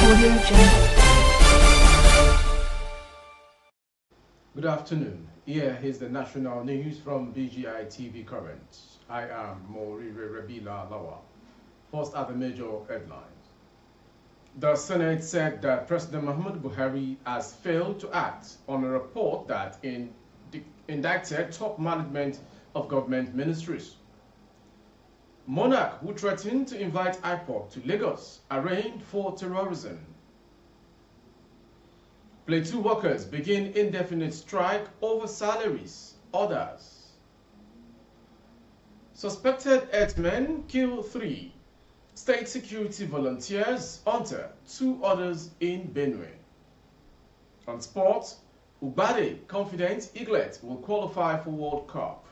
Good afternoon. Here is the national news from BGI TV Current. I am Morire Rabila Lawa. First are the major headlines. The Senate said that President Muhammadu Buhari has failed to act on a report that indicted top management of government ministries. Monarch, who threatened to invite Ipob to Lagos, arraigned for terrorism. Plateau workers begin indefinite strike over salaries. Others. Suspected herdsmen kill 3. State security volunteers hunter 2 others in Benue. On sports, Ubade confident Eaglets will qualify for World Cup.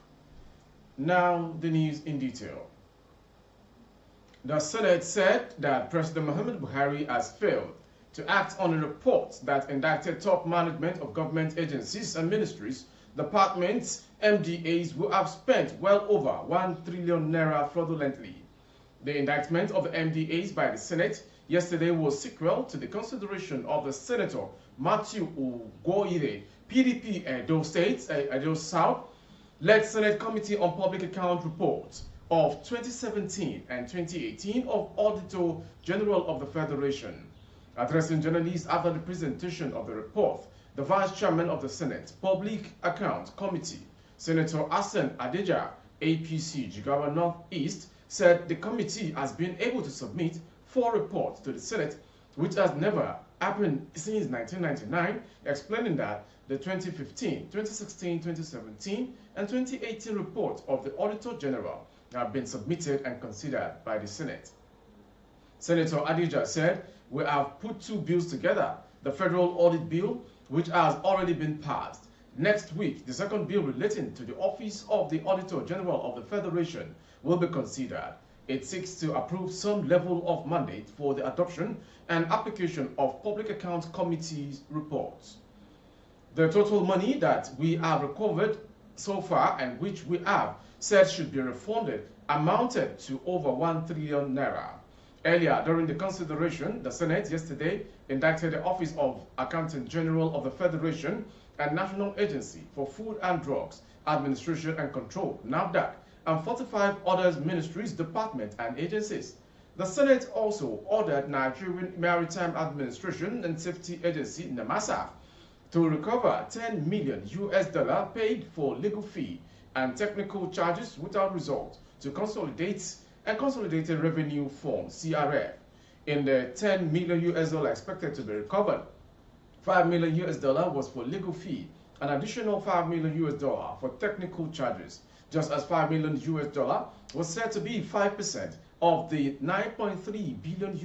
Now the news in detail. The Senate said that President Muhammadu Buhari has failed to act on a report that indicted top management of government agencies and ministries, departments, MDAs who have spent well over 1 trillion naira fraudulently. The indictment of the MDAs by the Senate yesterday was sequel to the consideration of the Senator Matthew Ugoire, PDP Edo South, led Senate Committee on Public Account Reports of 2017 and 2018 of Auditor General of the Federation. Addressing journalists after the presentation of the report, the Vice Chairman of the Senate Public Account Committee, Senator Hassan Adeja, APC Jigawa Northeast, said the committee has been able to submit 4 reports to the Senate, which has never happened since 1999, explaining that the 2015, 2016, 2017, and 2018 reports of the Auditor General have been submitted and considered by the Senate. Senator Adija said, "We have put 2 bills together, the Federal Audit Bill, which has already been passed. Next week, the second bill relating to the Office of the Auditor General of the Federation will be considered. It seeks to approve some level of mandate for the adoption and application of Public Account Committee's reports. The total money that we have recovered so far and which we have said should be refunded amounted to over 1 trillion naira. Earlier, during the consideration, the Senate yesterday indicted the Office of Accountant General of the Federation and National Agency for Food and Drugs Administration and Control, NAFDAC, and 45 other ministries, departments, and agencies. The Senate also ordered Nigerian Maritime Administration and Safety Agency, NAMASAF, to recover $10 million paid for legal fee and technical charges without result to Consolidated Revenue Fund, CRF. In the $10 million expected to be recovered, $5 million was for legal fee, an additional $5 million for technical charges, just as $5 million was said to be 5% of the $9.3 billion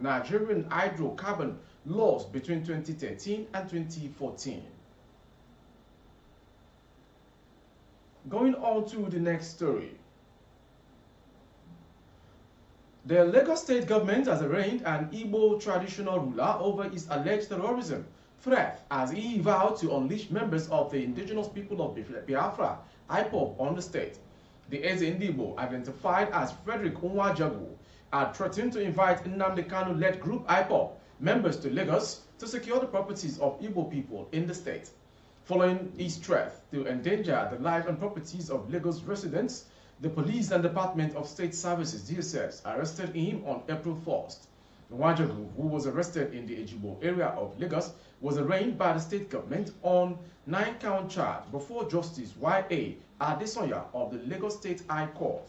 Nigerian hydrocarbon loss between 2013 and 2014. Going on to the next story. The Lagos state government has arraigned an Igbo traditional ruler over his alleged terrorism threat as he vowed to unleash members of the indigenous people of Biafra, Ipob, on the state. The Ndigbo, identified as Frederick Nwajagu, had threatened to invite Nnamdi Kanu-led group Ipob members to Lagos to secure the properties of Igbo people in the state. Following his threat to endanger the life and properties of Lagos residents, the Police and Department of State Services, DSS, arrested him on April 1st. Nwajagu, who was arrested in the Ejigbo area of Lagos, was arraigned by the state government on 9-count charge before Justice Y.A. Adesanya of the Lagos State High Court.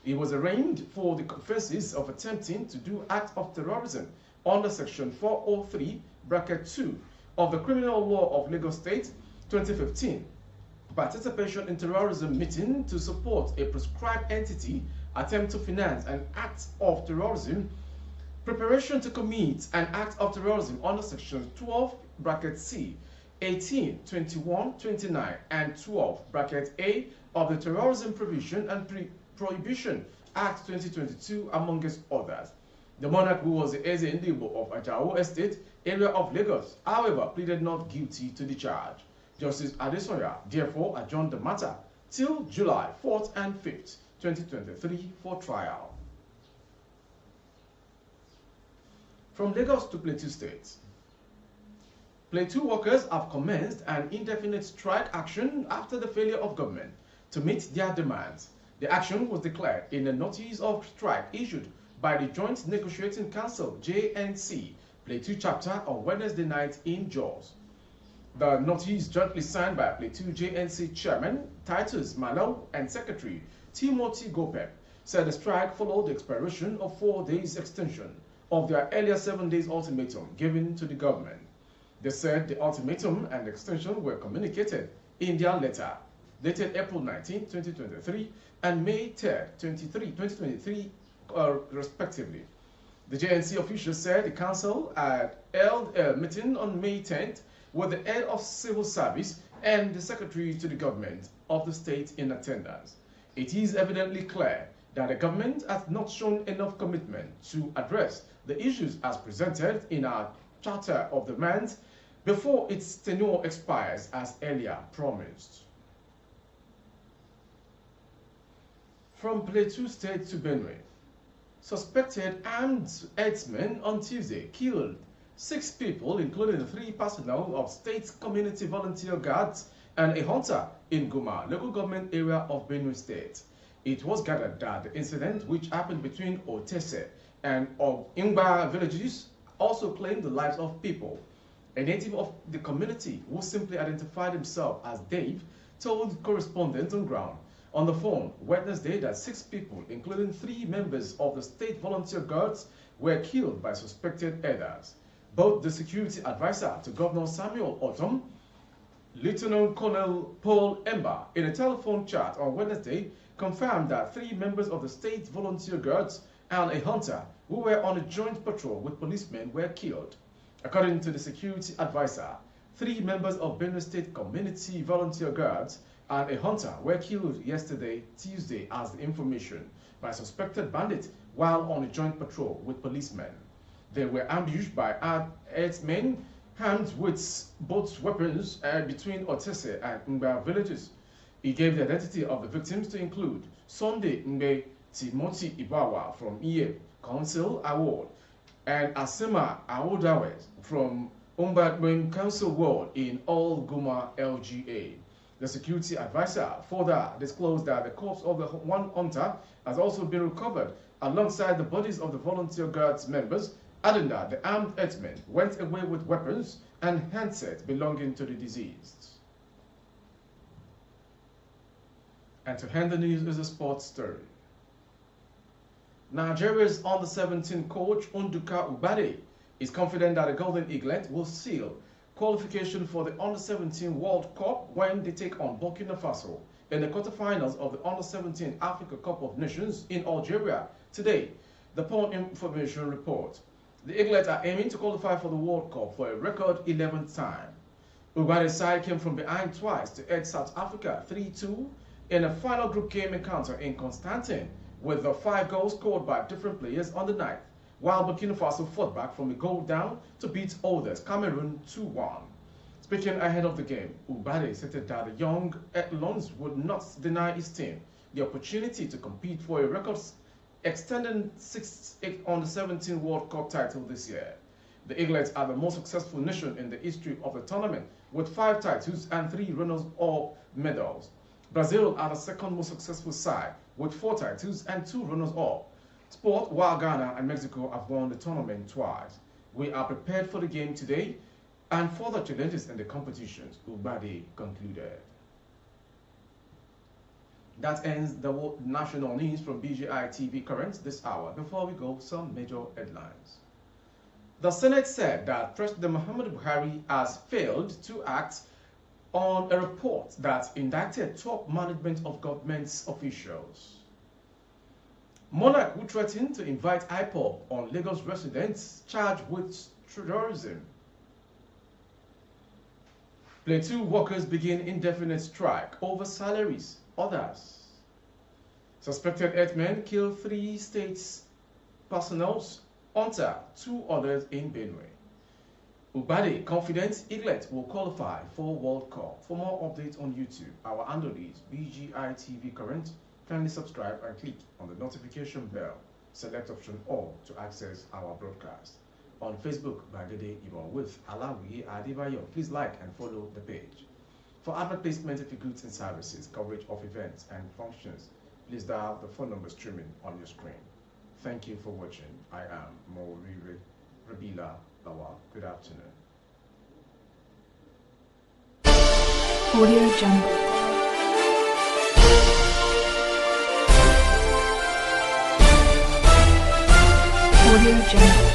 He was arraigned for the offenses of attempting to do act of terrorism under Section 403(2) of the Criminal Law of Lagos State, 2015. Participation in terrorism meeting to support a prescribed entity, attempt to finance an act of terrorism, preparation to commit an act of terrorism under Section 12(c), 18, 21, 29, and 12(a) of the Terrorism Prevention and Prohibition Act 2022, amongst others. The monarch, who was the Ndigbo of Ajao Estate, area of Lagos, however, pleaded not guilty to the charge. Justice Adesanya therefore adjourned the matter till July 4th and 5th, 2023 for trial. From Lagos to Plateau State. Plateau workers have commenced an indefinite strike action after the failure of government to meet their demands. The action was declared in a notice of strike issued by the Joint Negotiating Council (JNC) Plateau chapter on Wednesday night in Jos. The notice, jointly signed by Plateau JNC Chairman Titus Malo and Secretary Timothy Gopep, said the strike followed the expiration of 4 days extension of their earlier 7 days ultimatum given to the government. They said the ultimatum and extension were communicated in their letter dated April 19, 2023 and May 3, 2023, respectively. The JNC officials said the council had held a meeting on May 10th with the head of civil service and the secretary to the government of the state in attendance. It is evidently clear that the government has not shown enough commitment to address the issues as presented in our Charter of Demands before its tenure expires as earlier promised. From Plateau State to Benue. Suspected armed herdsmen on Tuesday killed 6 people, including 3 personnel of state community volunteer guards and a hunter in Guma, local government area of Benue State. It was gathered that the incident, which happened between Otese and Ingba villages, also claimed the lives of people. A native of the community, who simply identified himself as Dave, told correspondents on ground on the phone Wednesday that 6 people, including 3 members of the state volunteer guards, were killed by suspected herders. Both the security advisor to Governor Samuel Otom, Lieutenant Colonel Paul Emba, in a telephone chat on Wednesday, confirmed that 3 members of the state volunteer guards and a hunter who were on a joint patrol with policemen were killed. According to the security advisor, 3 members of Benue State Community Volunteer Guards and a hunter were killed yesterday, Tuesday, as the information, by suspected bandits while on a joint patrol with policemen. They were ambushed by herdsmen armed with both weapons between Otese and Ngba villages. He gave the identity of the victims to include Sunday Ngbe Timothy Ibawa from Iye Council Award and Asema Aodawe from Umbadwin Council Ward in All Guma LGA. The security advisor further disclosed that the corpse of the one hunter has also been recovered alongside the bodies of the volunteer guards members, adding that the armed herdsmen went away with weapons and handsets belonging to the deceased. And to end the news is a sports story. Nigeria's under-17 coach Nduka Ubade is confident that the Golden Eaglets will seal qualification for the Under-17 World Cup when they take on Burkina Faso in the quarterfinals of the Under-17 Africa Cup of Nations in Algeria today, the Porn Information report. The Eaglets are aiming to qualify for the World Cup for a record 11th time. Ubade's side came from behind twice to head South Africa 3-2 in a final group game encounter in Constantine, with the 5 goals scored by different players on the night, while Burkina Faso fought back from a goal down to beat others Cameroon 2-1. Speaking ahead of the game, Ubade stated that the young Etlons would not deny his team the opportunity to compete for a record extending 6th Under-17 World Cup title this year. The Eaglets are the most successful nation in the history of the tournament, with 5 titles and 3 runners-up medals. Brazil are the second most successful side, with 4 titles and 2 runners-up. Sport, while Ghana and Mexico have won the tournament twice. We are prepared for the game today and further challenges in the competitions, Ubade concluded. That ends the national news from BGI TV Current this hour. Before we go, some major headlines. The Senate said that President Muhammadu Buhari has failed to act on a report that indicted top management of government officials. Monarch, who threatened to invite Ipob on Lagos residents charged with terrorism. Plateau workers begin indefinite strike over salaries. Others. Suspected herdsmen kill 3 states personnel, hunter 2 others in Benue. Ubade confident Eaglets will qualify for World Cup. For more updates on YouTube, our handle is BGI TV Current. Kindly subscribe and click on the notification bell. Select option all to access our broadcast. On Facebook, Bagede Ibo with Alawi Adibayo. Please like and follow the page. For advert placement of goods and services, coverage of events and functions, please dial the phone number streaming on your screen. Thank you for watching. I am Mauriri Rabila Lawal. Good afternoon. Audio Jungle. Audio Jungle.